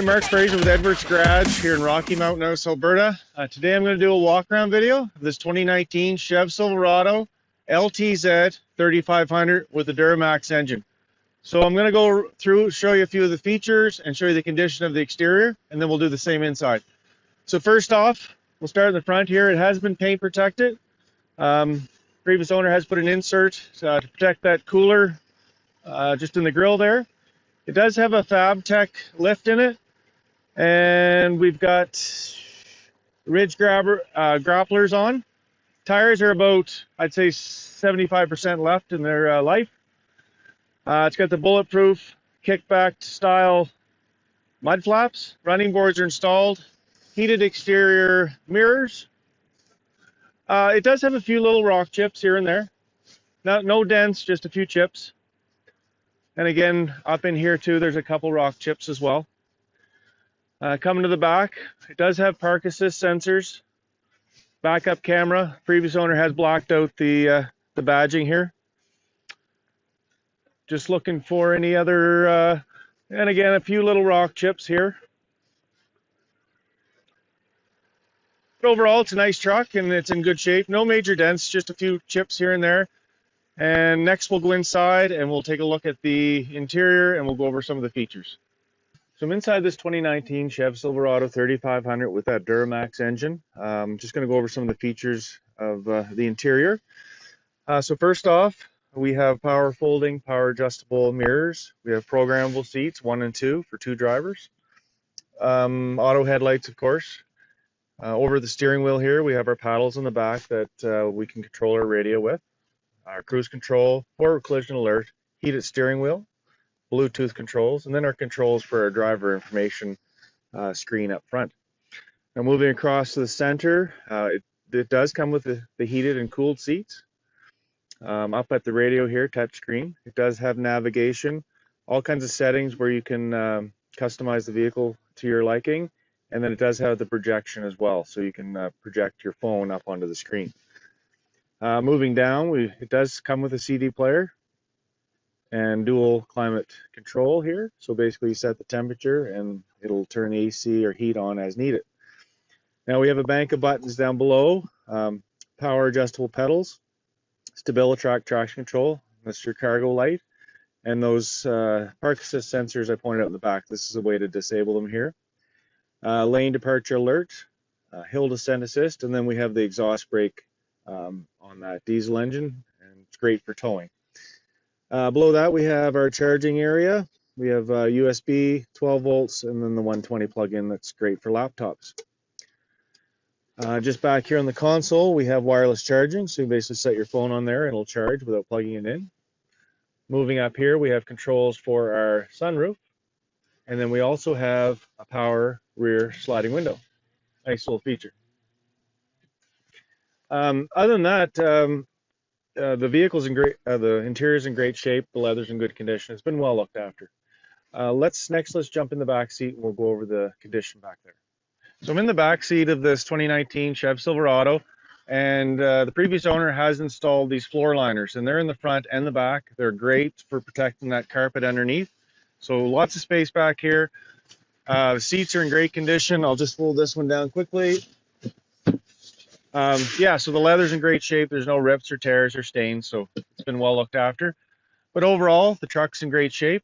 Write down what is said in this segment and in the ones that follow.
Hi, Mark Fraser with Edwards Garage here in Rocky Mountain House, Alberta. Today I'm going to do a walk-around video of this 2019 Chev Silverado LTZ 3500 with the Duramax engine. So I'm going to go through, show you a few of the features and show you the condition of the exterior, and then we'll do the same inside. So first off, we'll start in the front here. It has been paint protected. Previous owner has put an insert to protect that cooler just in the grill there. It does have a FabTech lift in it, and we've got ridge grapplers on. Tires are about, I'd say, 75% left in their life. It's got the bulletproof kickback style mud flaps. Running boards are installed. Heated exterior mirrors. It does have a few little rock chips here and there. No dents, just a few chips. And again, up in here too, there's a couple rock chips as well. Coming to the back, it does have park assist sensors, backup camera. Previous owner has blacked out the badging here. Just looking for any other, and again, a few little rock chips here. But overall, it's a nice truck and it's in good shape. No major dents, just a few chips here and there. And next we'll go inside and we'll take a look at the interior and we'll go over some of the features. So I'm inside this 2019 Chev Silverado 3500 with that Duramax engine. Just going to go over some of the features of the interior. So first off, we have power folding, power adjustable mirrors. We have programmable seats, 1 and 2 for 2 drivers. Auto headlights, of course. Over the steering wheel here, we have our paddles in the back that we can control our radio with. Our cruise control, forward collision alert, heated steering wheel, Bluetooth controls, and then our controls for our driver information screen up front. Now moving across to the center, it does come with the heated and cooled seats. Up at the radio here, touch screen. It does have navigation, all kinds of settings where you can customize the vehicle to your liking, and then it does have the projection as well, so you can project your phone up onto the screen. Moving down, it does come with a CD player and dual climate control here. So basically you set the temperature and it'll turn AC or heat on as needed. Now we have a bank of buttons down below, power adjustable pedals, StabiliTrak traction control, that's your cargo light, and those park assist sensors I pointed out in the back. This is a way to disable them here. Lane departure alert, hill descent assist, and then we have the exhaust brake on that diesel engine, and it's great for towing. Below that we have our charging area. We have USB 12 volts and then the 120 plug-in that's great for laptops. Just back here on the console we have wireless charging, so you basically set your phone on there and it'll charge without plugging it in. Moving up here we have controls for our sunroof, and then we also have a power rear sliding window. Nice little feature. Other than that, the vehicle's in great, the interior's in great shape, the leather's in good condition. It's been well looked after. Let's jump in the back seat and we'll go over the condition back there. So I'm in the back seat of this 2019 Chev Silverado, and the previous owner has installed these floor liners, and they're in the front and the back. They're great for protecting that carpet underneath. So lots of space back here. The seats are in great condition. I'll just fold this one down quickly. Yeah, so the leather's in great shape. There's no rips or tears or stains, so it's been well looked after. But overall, the truck's in great shape.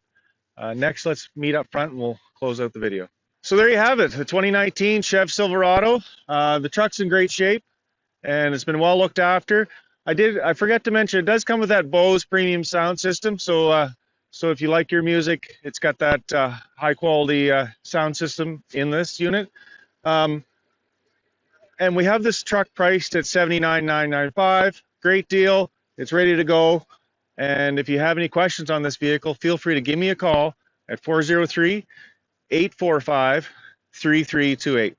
Next, let's meet up front and we'll close out the video. So there you have it, the 2019 Chev Silverado. The truck's in great shape and it's been well looked after. I forgot to mention, it does come with that Bose premium sound system. So if you like your music, it's got that high quality sound system in this unit. And we have this truck priced at $79,995. Great deal. It's ready to go. And if you have any questions on this vehicle, feel free to give me a call at 403-845-3328.